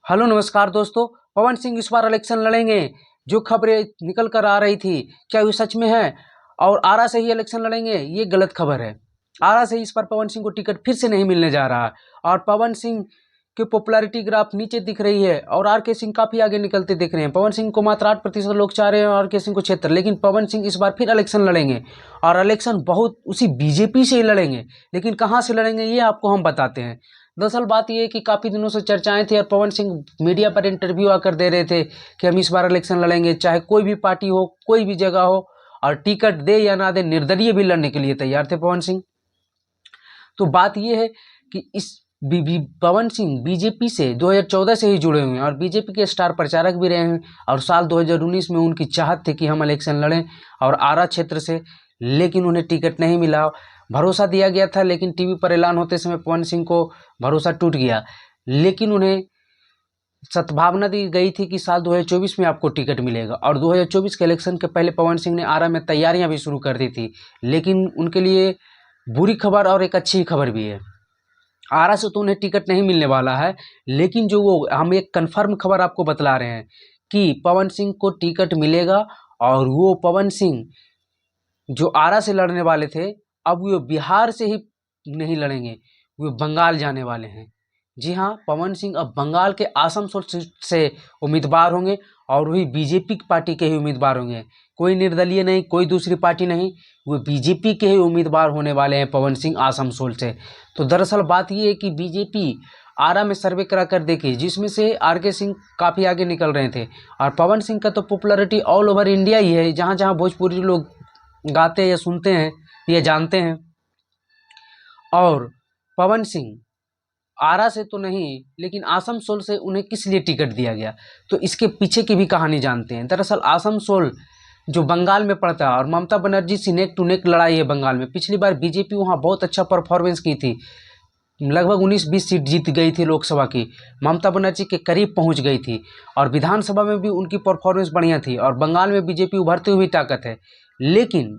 Hello नमस्कार दोस्तों। पवन सिंह इस बार इलेक्शन लड़ेंगे। जो खबरें निकल कर आ रही थी, क्या ये सच में है? और आरा से ही इलेक्शन लड़ेंगे, ये गलत खबर है। आरा से इस बार पवन सिंह को टिकट फिर से नहीं मिलने जा रहा। और पवन सिंह की पॉपुलैरिटी ग्राफ नीचे दिख रही है और आर के सिंह काफ़ी आगे निकलते दिख रहे हैं। पवन सिंह को मात्र 8% लोग चाह रहे हैं, आर के सिंह को 76। लेकिन पवन सिंह इस बार फिर इलेक्शन लड़ेंगे और इलेक्शन बहुत उसी बीजेपी से ही लड़ेंगे। लेकिन कहाँ से लड़ेंगे ये आपको हम बताते हैं। दरअसल बात यह है कि काफ़ी दिनों से चर्चाएं थी और पवन सिंह मीडिया पर इंटरव्यू आकर दे रहे थे कि हम इस बार इलेक्शन लड़ेंगे, चाहे कोई भी पार्टी हो, कोई भी जगह हो, और टिकट दे या ना दे, निर्दलीय भी लड़ने के लिए तैयार थे पवन सिंह। तो बात यह है कि इस पवन सिंह बीजेपी से 2014 से ही जुड़े हुए हैं और बीजेपी के स्टार प्रचारक भी रहे हैं। और साल 2019 में उनकी चाहत थी कि हम इलेक्शन लड़ें और आरा क्षेत्र से, लेकिन उन्हें टिकट नहीं मिला। भरोसा दिया गया था, लेकिन टीवी पर ऐलान होते समय पवन सिंह को भरोसा टूट गया। लेकिन उन्हें सद्भावना दी गई थी कि साल 2024 में आपको टिकट मिलेगा। और 2024 के इलेक्शन के पहले पवन सिंह ने आरा में तैयारियां भी शुरू कर दी थी। लेकिन उनके लिए बुरी खबर और एक अच्छी खबर भी है। आरा से तो उन्हें टिकट नहीं मिलने वाला है, लेकिन जो वो हम एक कंफर्म खबर आपको बतला रहे हैं कि पवन सिंह को टिकट मिलेगा। और वो पवन सिंह जो आरा से लड़ने वाले थे, अब वो बिहार से ही नहीं लड़ेंगे, वो बंगाल जाने वाले हैं। जी हाँ, पवन सिंह अब बंगाल के आसनसोल सीट से उम्मीदवार होंगे और वही बीजेपी की पार्टी के ही उम्मीदवार होंगे। कोई निर्दलीय नहीं, कोई दूसरी पार्टी नहीं, वो बीजेपी के ही उम्मीदवार होने वाले हैं पवन सिंह आसनसोल से। तो दरअसल बात ये है कि बीजेपी आरा में सर्वे करा कर देखी, जिसमें से आर के सिंह काफ़ी आगे निकल रहे थे। और पवन सिंह का तो पॉपुलैरिटी ऑल ओवर इंडिया ही है, जहाँ जहाँ भोजपुरी लोग गाते या सुनते हैं या जानते हैं। और पवन सिंह आरा से तो नहीं, लेकिन आसनसोल से उन्हें किस लिए टिकट दिया गया, तो इसके पीछे की भी कहानी जानते हैं। दरअसल आसनसोल जो बंगाल में पड़ता है और ममता बनर्जी से नेक टू नेक लड़ाई है बंगाल में। पिछली बार बीजेपी वहाँ बहुत अच्छा परफॉर्मेंस की थी, लगभग 19-20 सीट जीत गई थी लोकसभा की, ममता बनर्जी के करीब पहुँच गई थी। और विधानसभा में भी उनकी परफॉर्मेंस बढ़िया थी और बंगाल में बीजेपी उभरती हुई ताकत है। लेकिन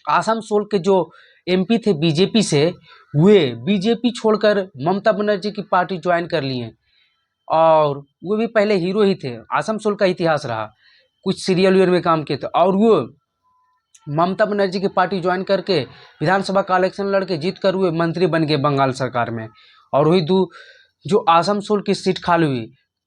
आसनसोल के जो एमपी थे बीजेपी से, वे बीजेपी छोड़कर ममता बनर्जी की पार्टी ज्वाइन कर लिए। और वो भी पहले हीरो ही थे, आसनसोल का इतिहास रहा, कुछ सीरियल वीरियल में काम किए थे। और वो ममता बनर्जी की पार्टी ज्वाइन करके विधानसभा का इलेक्शन लड़के जीत कर हुए मंत्री बन गए बंगाल सरकार में। और वही जो आसनसोल की सीट खाली हुई,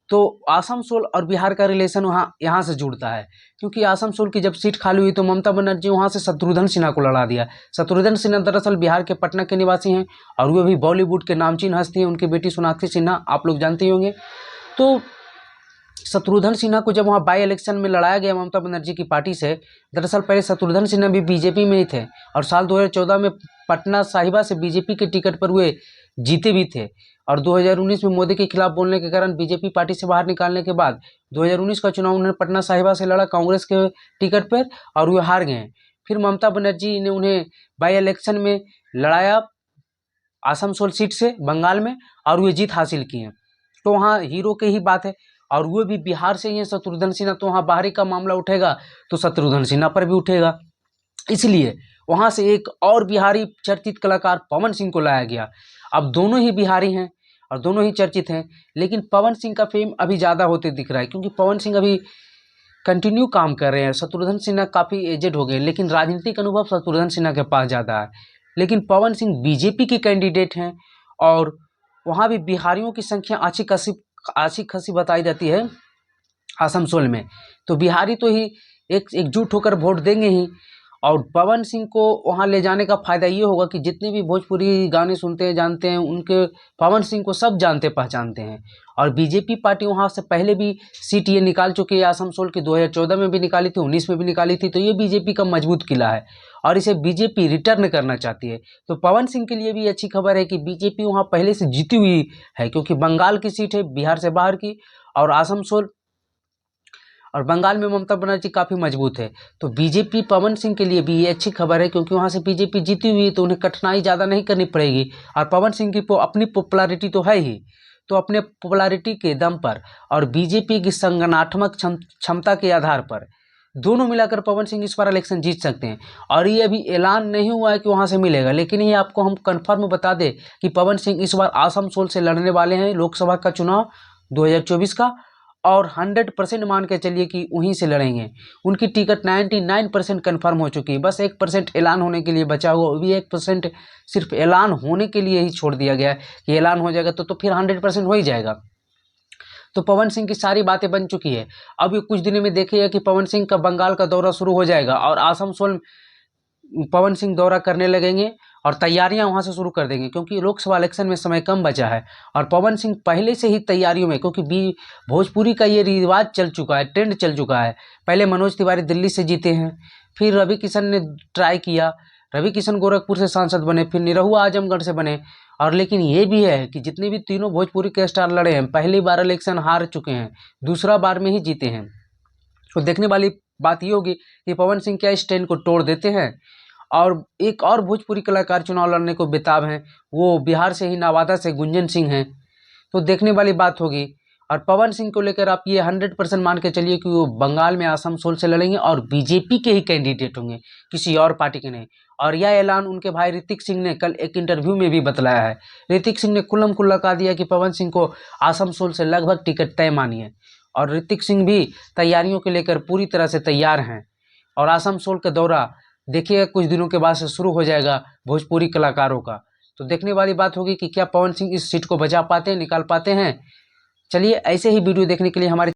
तो आसनसोल और बिहार का रिलेशन यहाँ से जुड़ता है, क्योंकि आसनसोल की जब सीट खाली हुई तो ममता बनर्जी वहाँ से शत्रुघ्न सिन्हा को लड़ा दिया। शत्रुघ्न सिन्हा दरअसल बिहार के पटना के निवासी हैं और वो भी बॉलीवुड के नामचीन हस्ती हैं। उनकी बेटी सोनाक्षी सिन्हा आप लोग जानते ही होंगे। तो शत्रुघ्न सिन्हा को जब वहाँ बाई इलेक्शन में लड़ाया गया ममता बनर्जी की पार्टी से, दरअसल पहले शत्रुघ्न सिन्हा भी बीजेपी में ही थे और साल 2014 में पटना साहिबा से बीजेपी के टिकट पर वे जीते भी थे। और 2019 में मोदी के खिलाफ बोलने के कारण बीजेपी पार्टी से बाहर निकालने के बाद 2019 का चुनाव उन्होंने पटना साहिबा से लड़ा कांग्रेस के टिकट पर और वे हार गए। फिर ममता बनर्जी ने उन्हें बाई इलेक्शन में लड़ाया आसनसोल सीट से बंगाल में और वे जीत हासिल किए। तो वहाँ हीरो की ही बात है। और वो भी बिहार से ही है शत्रुघ्न सिन्हा, तो वहाँ बाहरी का मामला उठेगा तो शत्रुघ्न सिन्हा पर भी उठेगा। इसलिए वहाँ से एक और बिहारी चर्चित कलाकार पवन सिंह को लाया गया। अब दोनों ही बिहारी हैं और दोनों ही चर्चित हैं, लेकिन पवन सिंह का फेम अभी ज़्यादा होते दिख रहा है, क्योंकि पवन सिंह अभी कंटिन्यू काम कर रहे हैं। शत्रुघ्न सिन्हा काफ़ी एजेड हो गए, लेकिन राजनीतिक अनुभव शत्रुघ्न सिन्हा के पास ज़्यादा है। लेकिन पवन सिंह बीजेपी के कैंडिडेट हैं और वहाँ भी बिहारियों की संख्या अच्छी खासी बताई जाती है आसनसोल में। तो बिहारी तो ही एकजुट होकर वोट देंगे ही। और पवन सिंह को वहाँ ले जाने का फ़ायदा ये होगा कि जितने भी भोजपुरी गाने सुनते हैं जानते हैं, उनके पवन सिंह को सब जानते पहचानते हैं। और बीजेपी पार्टी वहाँ से पहले भी सीट ये निकाल चुकी है आसनसोल की, 2014 में भी निकाली थी, 19 में भी निकाली थी। तो ये बीजेपी का मजबूत किला है और इसे बीजेपी रिटर्न करना चाहती है। तो पवन सिंह के लिए भी अच्छी खबर है कि बीजेपी वहाँ पहले से जीती हुई है, क्योंकि बंगाल की सीट है बिहार से बाहर की, और आसनसोल और बंगाल में ममता बनर्जी काफ़ी मजबूत है। तो बीजेपी पवन सिंह के लिए भी ये अच्छी खबर है, क्योंकि वहाँ से बीजेपी जीती हुई है तो उन्हें कठिनाई ज़्यादा नहीं करनी पड़ेगी। और पवन सिंह की अपनी पॉपुलैरिटी तो है ही, तो अपने पॉपुलैरिटी के दम पर और बीजेपी की संगठनात्मक क्षमता के आधार पर दोनों मिलाकर पवन सिंह इस बार इलेक्शन जीत सकते हैं। और ये अभी ऐलान नहीं हुआ है कि वहाँ से मिलेगा, लेकिन ये आपको हम कन्फर्म बता दें कि पवन सिंह इस बार आसनसोल से लड़ने वाले हैं लोकसभा का चुनाव। 2024 का, और 100% मान के चलिए कि वहीं से लड़ेंगे। उनकी टिकट 99% कन्फर्म हो चुकी है, बस 1% ऐलान होने के लिए बचा हुआ, वो भी 1% सिर्फ ऐलान होने के लिए ही छोड़ दिया गया है कि ऐलान हो जाएगा तो फिर 100% हो ही जाएगा। तो पवन सिंह की सारी बातें बन चुकी है। अब ये कुछ दिनों में देखिएगा कि पवन सिंह का बंगाल का दौरा शुरू हो जाएगा और आसनसोल पवन सिंह दौरा करने लगेंगे और तैयारियां वहां से शुरू कर देंगे, क्योंकि लोकसभा इलेक्शन में समय कम बचा है और पवन सिंह पहले से ही तैयारियों में, क्योंकि भोजपुरी का ये रिवाज चल चुका है, ट्रेंड चल चुका है। पहले मनोज तिवारी दिल्ली से जीते हैं, फिर रवि किशन ने ट्राई किया, रवि किशन गोरखपुर से सांसद बने, फिर निरहुआ आजमगढ़ से बने। और लेकिन ये भी है कि जितने भी तीनों भोजपुरी के स्टार लड़े हैं, पहली बार इलेक्शन हार चुके हैं, दूसरा बार में ही जीते हैं। तो देखने वाली बात ये होगी कि पवन सिंह क्या इस ट्रेंड को तोड़ देते हैं। और एक और भोजपुरी कलाकार चुनाव लड़ने को बेताब हैं, वो बिहार से ही नवादा से गुंजन सिंह हैं। तो देखने वाली बात होगी। और पवन सिंह को लेकर आप ये 100% मान के चलिए कि वो बंगाल में आसनसोल से लड़ेंगे और बीजेपी के ही कैंडिडेट होंगे, किसी और पार्टी के नहीं। और यह ऐलान उनके भाई ऋतिक सिंह ने कल एक इंटरव्यू में भी बतलाया है। ऋतिक सिंह ने खुल्लम खुल्ला कहा दिया कि पवन सिंह को आसनसोल से लगभग टिकट तय मानी है और ऋतिक सिंह भी तैयारियों को लेकर पूरी तरह से तैयार हैं। और आसनसोल का दौरा देखिए कुछ दिनों के बाद से शुरू हो जाएगा भोजपुरी कलाकारों का। तो देखने वाली बात होगी कि क्या पवन सिंह इस सीट को बचा पाते हैं, निकाल पाते हैं। चलिए ऐसे ही वीडियो देखने के लिए हमारे